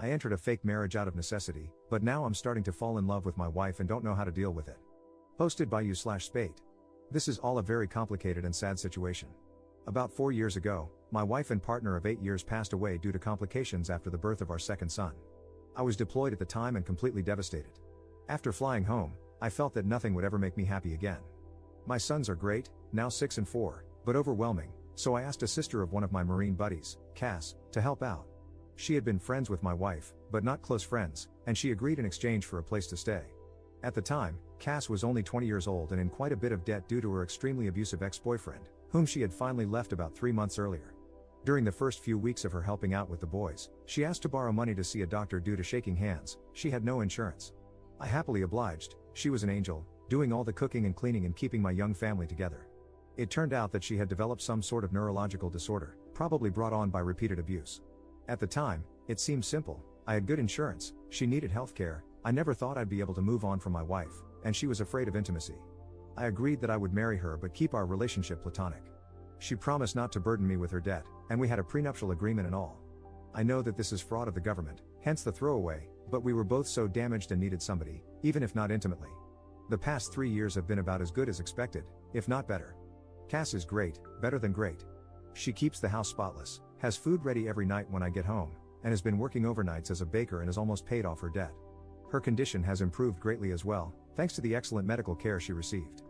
I entered a fake marriage out of necessity, but now I'm starting to fall in love with my wife and don't know how to deal with it. Posted by you/Spate. This is all a very complicated and sad situation. About 4 years ago, my wife and partner of 8 years passed away due to complications after the birth of our second son. I was deployed at the time and completely devastated. After flying home, I felt that nothing would ever make me happy again. My sons are great, now 6 and 4, but overwhelming, so I asked a sister of one of my Marine buddies, Cass, to help out. She had been friends with my wife, but not close friends, and she agreed in exchange for a place to stay. At the time, Cass was only 20 years old and in quite a bit of debt due to her extremely abusive ex-boyfriend, whom she had finally left about 3 months earlier. During the first few weeks of her helping out with the boys, she asked to borrow money to see a doctor due to shaking hands. She had no insurance. I happily obliged. She was an angel, doing all the cooking and cleaning and keeping my young family together. It turned out that she had developed some sort of neurological disorder, probably brought on by repeated abuse. At the time, it seemed simple. I had good insurance, she needed healthcare, I never thought I'd be able to move on from my wife, and she was afraid of intimacy. I agreed that I would marry her but keep our relationship platonic. She promised not to burden me with her debt, and we had a prenuptial agreement and all. I know that this is fraud of the government, hence the throwaway, but we were both so damaged and needed somebody, even if not intimately. The past 3 years have been about as good as expected, if not better. Cass is great, better than great. She keeps the house spotless, has food ready every night when I get home, and has been working overnights as a baker and has almost paid off her debt. Her condition has improved greatly as well, thanks to the excellent medical care she received.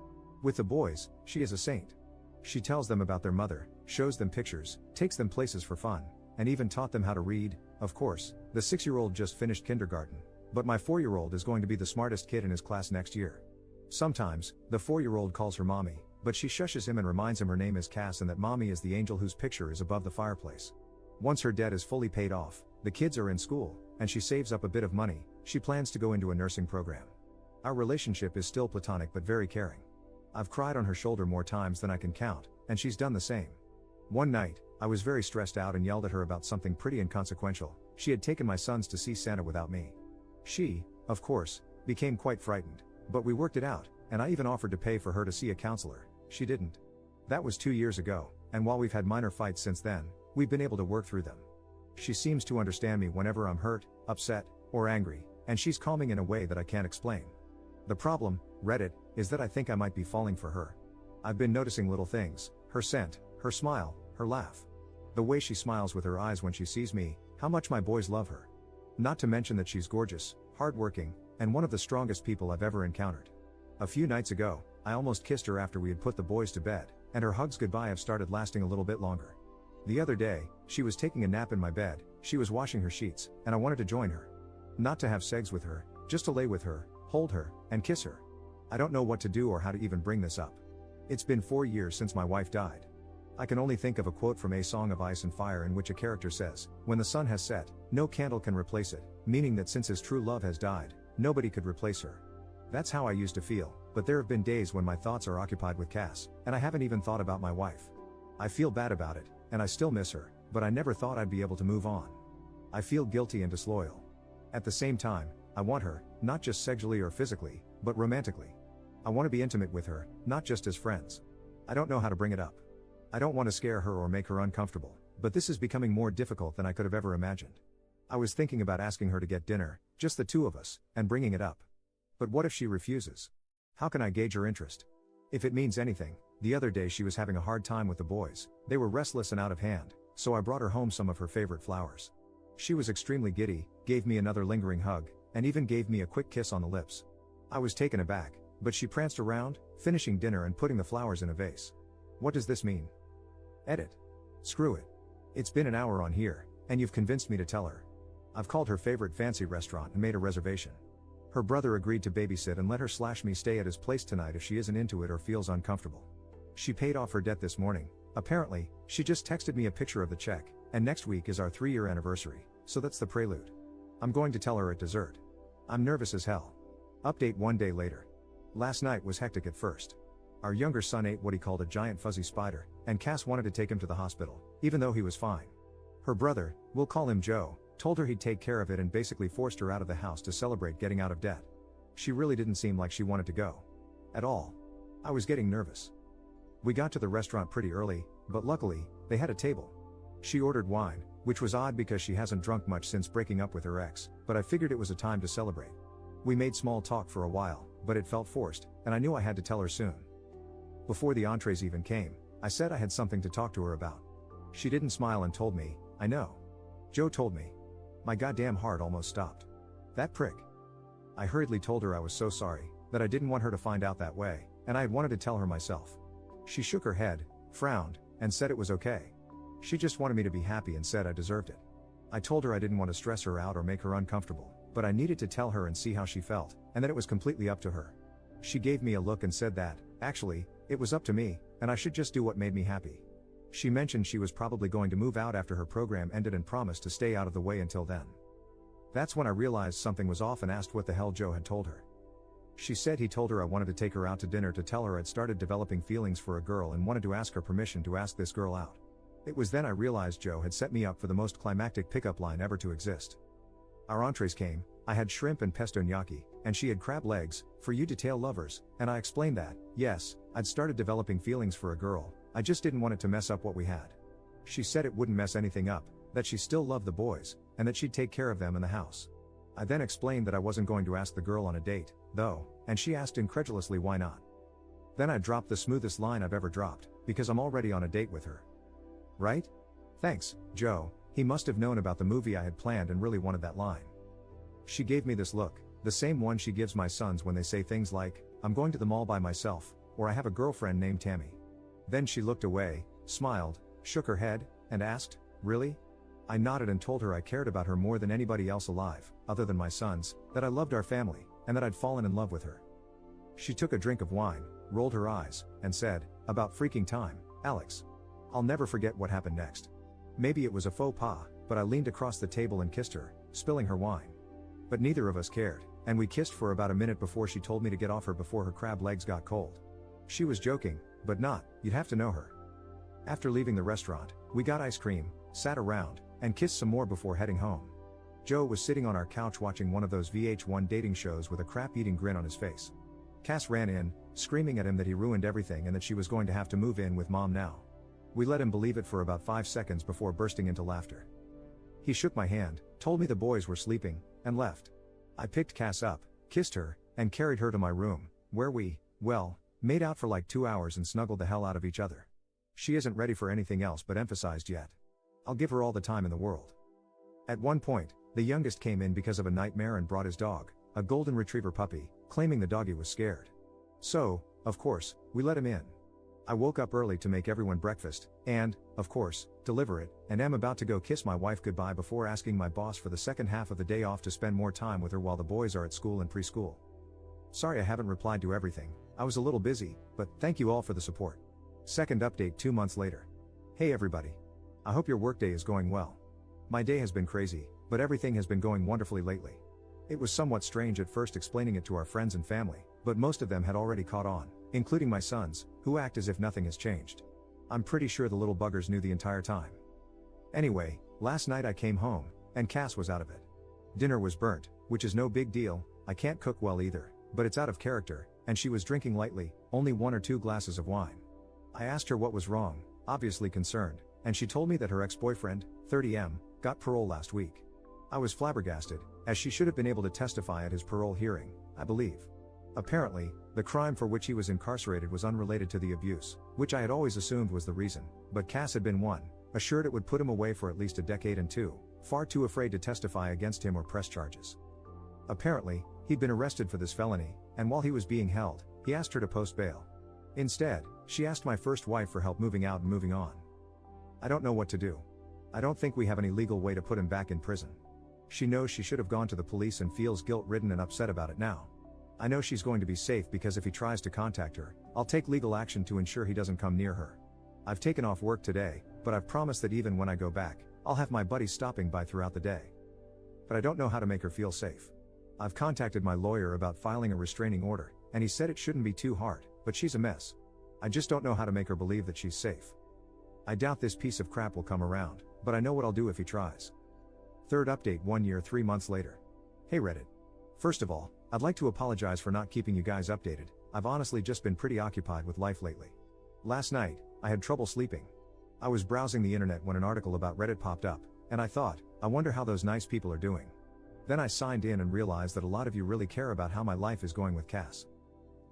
With the boys, she is a saint. She tells them about their mother, shows them pictures, takes them places for fun, and even taught them how to read. Of course, the 6-year-old just finished kindergarten, but my 4-year-old is going to be the smartest kid in his class next year. Sometimes, the 4-year-old calls her mommy, but she shushes him and reminds him her name is Cass and that mommy is the angel whose picture is above the fireplace. Once her debt is fully paid off, the kids are in school, and she saves up a bit of money. She plans to go into a nursing program. Our relationship is still platonic but very caring. I've cried on her shoulder more times than I can count, and she's done the same. One night, I was very stressed out and yelled at her about something pretty inconsequential. She had taken my sons to see Santa without me. She, of course, became quite frightened, but we worked it out, and I even offered to pay for her to see a counselor. She didn't. That was 2 years ago, and while we've had minor fights since then, we've been able to work through them. She seems to understand me whenever I'm hurt, upset, or angry, and she's calming in a way that I can't explain. The problem, Reddit, is that I think I might be falling for her. I've been noticing little things, her scent, her smile, her laugh. The way she smiles with her eyes when she sees me, how much my boys love her. Not to mention that she's gorgeous, hardworking, and one of the strongest people I've ever encountered. A few nights ago, I almost kissed her after we had put the boys to bed, and her hugs goodbye have started lasting a little bit longer. The other day, she was taking a nap in my bed, she was washing her sheets, and I wanted to join her. Not to have sex with her, just to lay with her, hold her, and kiss her. I don't know what to do or how to even bring this up. It's been 4 years since my wife died. I can only think of a quote from A Song of Ice and Fire in which a character says, "When the sun has set, no candle can replace it," meaning that since his true love has died, nobody could replace her. That's how I used to feel, but there have been days when my thoughts are occupied with Cass, and I haven't even thought about my wife. I feel bad about it, and I still miss her, but I never thought I'd be able to move on. I feel guilty and disloyal. At the same time, I want her, not just sexually or physically, but romantically. I want to be intimate with her, not just as friends. I don't know how to bring it up. I don't want to scare her or make her uncomfortable, but this is becoming more difficult than I could have ever imagined. I was thinking about asking her to get dinner, just the two of us, and bringing it up. But what if she refuses? How can I gauge her interest? If it means anything, the other day she was having a hard time with the boys, they were restless and out of hand, so I brought her home some of her favorite flowers. She was extremely giddy, gave me another lingering hug, and even gave me a quick kiss on the lips. I was taken aback, but she pranced around, finishing dinner and putting the flowers in a vase. What does this mean? Edit. Screw it. It's been an hour on here, and you've convinced me to tell her. I've called her favorite fancy restaurant and made a reservation. Her brother agreed to babysit and let her/me stay at his place tonight if she isn't into it or feels uncomfortable. She paid off her debt this morning. Apparently, she just texted me a picture of the check, and next week is our 3-year anniversary, so that's the prelude. I'm going to tell her at dessert. I'm nervous as hell. Update 1 day later. Last night was hectic at first. Our younger son ate what he called a giant fuzzy spider, and Cass wanted to take him to the hospital, even though he was fine. Her brother, we'll call him Joe, told her he'd take care of it and basically forced her out of the house to celebrate getting out of debt. She really didn't seem like she wanted to go. At all. I was getting nervous. We got to the restaurant pretty early, but luckily, they had a table. She ordered wine, which was odd because she hasn't drunk much since breaking up with her ex, but I figured it was a time to celebrate. We made small talk for a while, but it felt forced, and I knew I had to tell her soon. Before the entrees even came, I said I had something to talk to her about. She didn't smile and told me, "I know." Joe told me. My goddamn heart almost stopped. That prick. I hurriedly told her I was so sorry, that I didn't want her to find out that way, and I had wanted to tell her myself. She shook her head, frowned, and said it was okay. She just wanted me to be happy and said I deserved it. I told her I didn't want to stress her out or make her uncomfortable, but I needed to tell her and see how she felt, and that it was completely up to her. She gave me a look and said that, actually, it was up to me, and I should just do what made me happy. She mentioned she was probably going to move out after her program ended and promised to stay out of the way until then. That's when I realized something was off and asked what the hell Joe had told her. She said he told her I wanted to take her out to dinner to tell her I'd started developing feelings for a girl and wanted to ask her permission to ask this girl out. It was then I realized Joe had set me up for the most climactic pickup line ever to exist. Our entrees came, I had shrimp and pesto gnocchi, and she had crab legs, for you detail lovers, and I explained that, yes, I'd started developing feelings for a girl, I just didn't want it to mess up what we had. She said it wouldn't mess anything up, that she still loved the boys, and that she'd take care of them in the house. I then explained that I wasn't going to ask the girl on a date, though, and she asked incredulously why not. Then I dropped the smoothest line I've ever dropped, because I'm already on a date with her. Right? Thanks, Joe. He must have known about the movie I had planned and really wanted that line. She gave me this look, the same one she gives my sons when they say things like, "I'm going to the mall by myself," or "I have a girlfriend named Tammy." Then she looked away, smiled, shook her head, and asked, "Really?" I nodded and told her I cared about her more than anybody else alive, other than my sons, that I loved our family, and that I'd fallen in love with her. She took a drink of wine, rolled her eyes, and said, "About freaking time, Alex." I'll never forget what happened next. Maybe it was a faux pas, but I leaned across the table and kissed her, spilling her wine. But neither of us cared, and we kissed for about a minute before she told me to get off her before her crab legs got cold. She was joking, but not, you'd have to know her. After leaving the restaurant, we got ice cream, sat around, and kissed some more before heading home. Joe was sitting on our couch watching one of those VH1 dating shows with a crap-eating grin on his face. Cass ran in, screaming at him that he ruined everything and that she was going to have to move in with mom now. We let him believe it for about 5 seconds before bursting into laughter. He shook my hand, told me the boys were sleeping, and left. I picked Cass up, kissed her, and carried her to my room, where we, well, made out for like 2 hours and snuggled the hell out of each other. She isn't ready for anything else but emphasized yet. I'll give her all the time in the world. At one point, the youngest came in because of a nightmare and brought his dog, a golden retriever puppy, claiming the doggy was scared. So, of course, we let him in. I woke up early to make everyone breakfast, and, of course, deliver it, and am about to go kiss my wife goodbye before asking my boss for the second half of the day off to spend more time with her while the boys are at school and preschool. Sorry I haven't replied to everything, I was a little busy, but thank you all for the support. Second update 2 months later. Hey everybody. I hope your workday is going well. My day has been crazy, but everything has been going wonderfully lately. It was somewhat strange at first explaining it to our friends and family, but most of them had already caught on, including my sons, who act as if nothing has changed. I'm pretty sure the little buggers knew the entire time. Anyway, last night I came home, and Cass was out of it. Dinner was burnt, which is no big deal, I can't cook well either, but it's out of character, and she was drinking lightly, only 1 or 2 glasses of wine. I asked her what was wrong, obviously concerned, and she told me that her ex-boyfriend, 30M, got parole last week. I was flabbergasted, as she should have been able to testify at his parole hearing, I believe. Apparently, the crime for which he was incarcerated was unrelated to the abuse, which I had always assumed was the reason, but Cass had been one, assured it would put him away for at least a decade, and 2, far too afraid to testify against him or press charges. Apparently, he'd been arrested for this felony, and while he was being held, he asked her to post bail. Instead, she asked my first wife for help moving out and moving on. I don't know what to do. I don't think we have any legal way to put him back in prison. She knows she should have gone to the police and feels guilt-ridden and upset about it now. I know she's going to be safe because if he tries to contact her, I'll take legal action to ensure he doesn't come near her. I've taken off work today, but I've promised that even when I go back, I'll have my buddies stopping by throughout the day. But I don't know how to make her feel safe. I've contacted my lawyer about filing a restraining order, and he said it shouldn't be too hard, but she's a mess. I just don't know how to make her believe that she's safe. I doubt this piece of crap will come around, but I know what I'll do if he tries. Third update 1 year 3 months later. Hey Reddit. First of all, I'd like to apologize for not keeping you guys updated. I've honestly just been pretty occupied with life lately. Last night, I had trouble sleeping. I was browsing the internet when an article about Reddit popped up, And I thought, I wonder how those nice people are doing. Then I signed in and realized that a lot of you really care about how my life is going with Cass.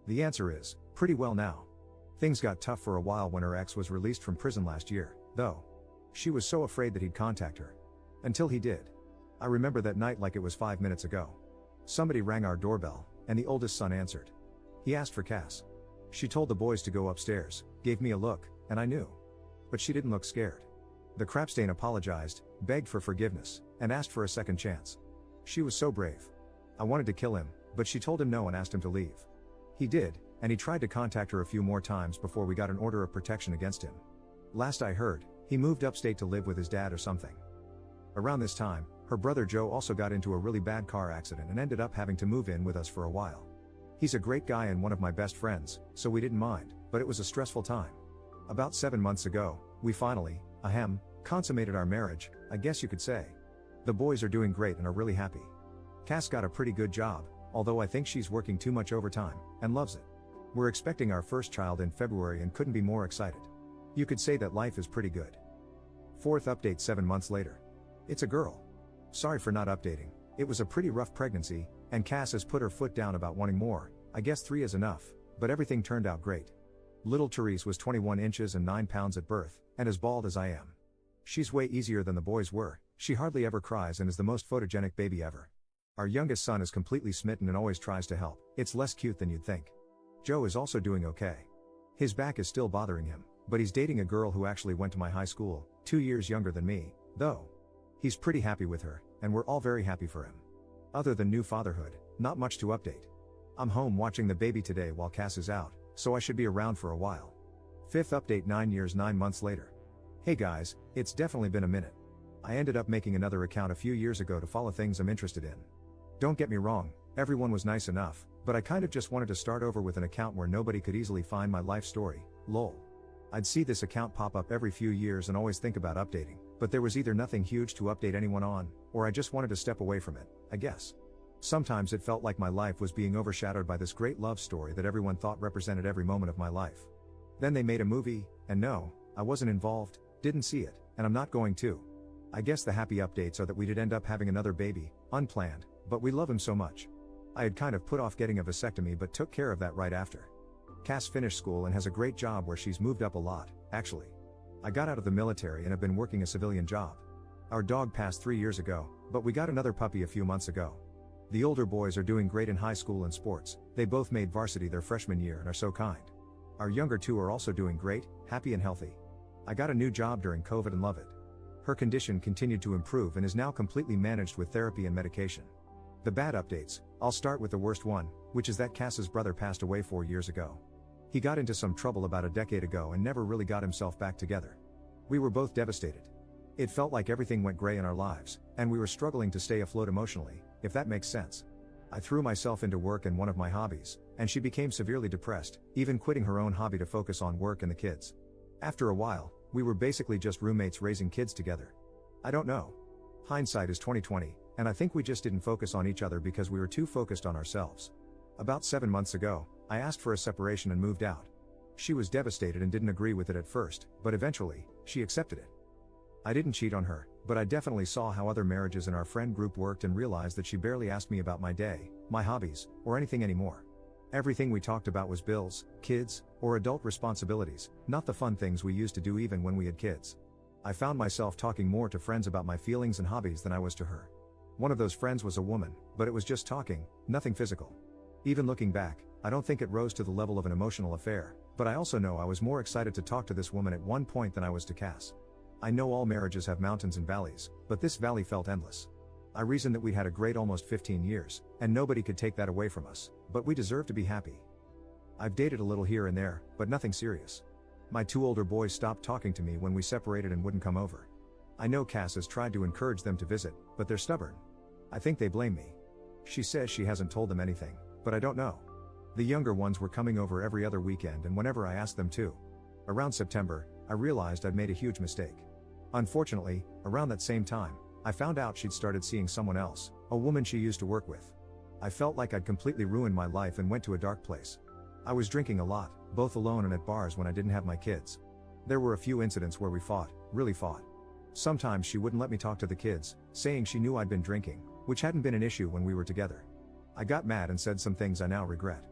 The answer is, pretty well now. Things got tough for a while when her ex was released from prison last year, though. She was so afraid that he'd contact her. Until he did. I remember that night like it was 5 minutes ago. Somebody rang our doorbell, and the oldest son answered. He asked for Cass. She told the boys to go upstairs, gave me a look, and I knew. But she didn't look scared. The crapstain apologized, begged for forgiveness, and asked for a second chance. She was so brave. I wanted to kill him, but she told him no and asked him to leave. He did, and he tried to contact her a few more times before we got an order of protection against him. Last I heard, he moved upstate to live with his dad or something. Around this time, her brother Joe also got into a really bad car accident and ended up having to move in with us for a while. He's a great guy and one of my best friends, so we didn't mind, but it was a stressful time. About 7 months ago, we finally, consummated our marriage, I guess you could say. The boys are doing great and are really happy. Cass got a pretty good job, although I think she's working too much overtime, and loves it. We're expecting our first child in February and couldn't be more excited. You could say that life is pretty good. Fourth update 7 months later. It's a girl. Sorry for not updating, it was a pretty rough pregnancy, and Cass has put her foot down about wanting more. I guess 3 is enough, but everything turned out great. Little Therese was 21 inches and 9 pounds at birth, and as bald as I am. She's way easier than the boys were, she hardly ever cries and is the most photogenic baby ever. Our youngest son is completely smitten and always tries to help, it's less cute than you'd think. Joe is also doing okay. His back is still bothering him, but he's dating a girl who actually went to my high school, 2 years younger than me, though. He's pretty happy with her, and we're all very happy for him. Other than new fatherhood, not much to update. I'm home watching the baby today while Cass is out, so I should be around for a while. Fifth update 9 years 9 months later. Hey guys, it's definitely been a minute. I ended up making another account a few years ago to follow things I'm interested in. Don't get me wrong, everyone was nice enough, but I kind of just wanted to start over with an account where nobody could easily find my life story, lol. I'd see this account pop up every few years and always think about updating, but there was either nothing huge to update anyone on, or I just wanted to step away from it, I guess. Sometimes it felt like my life was being overshadowed by this great love story that everyone thought represented every moment of my life. Then they made a movie, and no, I wasn't involved, didn't see it, and I'm not going to. I guess the happy updates are that we did end up having another baby, unplanned, but we love him so much. I had kind of put off getting a vasectomy but took care of that right after. Cass finished school and has a great job where she's moved up a lot, actually. I got out of the military and have been working a civilian job. Our dog passed 3 years ago, but we got another puppy a few months ago. The older boys are doing great in high school and sports, they both made varsity their freshman year and are so kind. Our younger two are also doing great, happy and healthy. I got a new job during COVID and love it. Her condition continued to improve and is now completely managed with therapy and medication. The bad updates, I'll start with the worst one, which is that Cass's brother passed away 4 years ago. He got into some trouble about a decade ago and never really got himself back together. We were both devastated. It felt like everything went gray in our lives, and we were struggling to stay afloat emotionally, if that makes sense. I threw myself into work and one of my hobbies, and she became severely depressed, even quitting her own hobby to focus on work and the kids. After a while, we were basically just roommates raising kids together. I don't know. Hindsight is 20/20, and I think we just didn't focus on each other because we were too focused on ourselves. About 7 months ago, I asked for a separation and moved out. She was devastated and didn't agree with it at first, but eventually, she accepted it. I didn't cheat on her, but I definitely saw how other marriages in our friend group worked and realized that she barely asked me about my day, my hobbies, or anything anymore. Everything we talked about was bills, kids, or adult responsibilities, not the fun things we used to do even when we had kids. I found myself talking more to friends about my feelings and hobbies than I was to her. One of those friends was a woman, but it was just talking, nothing physical. Even looking back, I don't think it rose to the level of an emotional affair, but I also know I was more excited to talk to this woman at one point than I was to Cass. I know all marriages have mountains and valleys, but this valley felt endless. I reasoned that we'd had a great almost 15 years, and nobody could take that away from us, but we deserve to be happy. I've dated a little here and there, but nothing serious. My 2 older boys stopped talking to me when we separated and wouldn't come over. I know Cass has tried to encourage them to visit, but they're stubborn. I think they blame me. She says she hasn't told them anything, but I don't know. The younger ones were coming over every other weekend and whenever I asked them to. Around September, I realized I'd made a huge mistake. Unfortunately, around that same time, I found out she'd started seeing someone else, a woman she used to work with. I felt like I'd completely ruined my life and went to a dark place. I was drinking a lot, both alone and at bars when I didn't have my kids. There were a few incidents where we fought, really fought. Sometimes she wouldn't let me talk to the kids, saying she knew I'd been drinking, which hadn't been an issue when we were together. I got mad and said some things I now regret.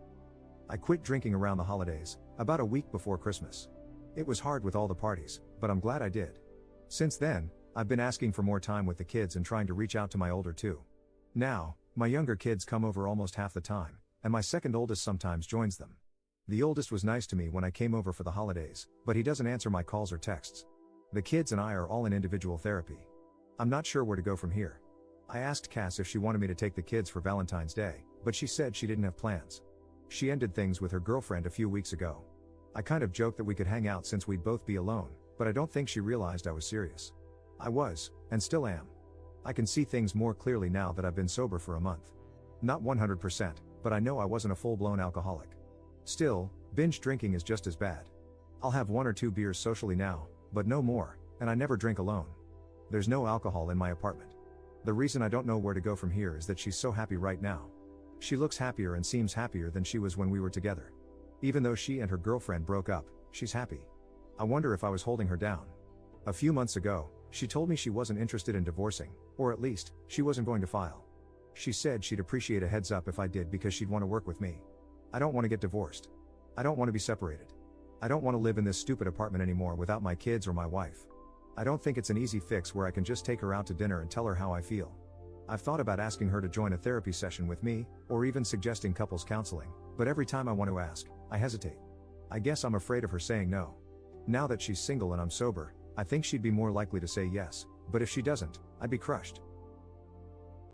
I quit drinking around the holidays, about a week before Christmas. It was hard with all the parties, but I'm glad I did. Since then, I've been asking for more time with the kids and trying to reach out to my older two. Now, my younger kids come over almost half the time, and my second oldest sometimes joins them. The oldest was nice to me when I came over for the holidays, but he doesn't answer my calls or texts. The kids and I are all in individual therapy. I'm not sure where to go from here. I asked Cass if she wanted me to take the kids for Valentine's Day, but she said she didn't have plans. She ended things with her girlfriend a few weeks ago. I kind of joked that we could hang out since we'd both be alone, but I don't think she realized I was serious. I was, and still am. I can see things more clearly now that I've been sober for a month. Not 100%, but I know I wasn't a full-blown alcoholic. Still, binge drinking is just as bad. I'll have 1 or 2 beers socially now, but no more, and I never drink alone. There's no alcohol in my apartment. The reason I don't know where to go from here is that she's so happy right now. She looks happier and seems happier than she was when we were together. Even though she and her girlfriend broke up, she's happy. I wonder if I was holding her down. A few months ago, she told me she wasn't interested in divorcing, or at least, she wasn't going to file. She said she'd appreciate a heads up if I did because she'd want to work with me. I don't want to get divorced. I don't want to be separated. I don't want to live in this stupid apartment anymore without my kids or my wife. I don't think it's an easy fix where I can just take her out to dinner and tell her how I feel. I've thought about asking her to join a therapy session with me, or even suggesting couples counseling, but every time I want to ask, I hesitate. I guess I'm afraid of her saying no. Now that she's single and I'm sober, I think she'd be more likely to say yes, but if she doesn't, I'd be crushed.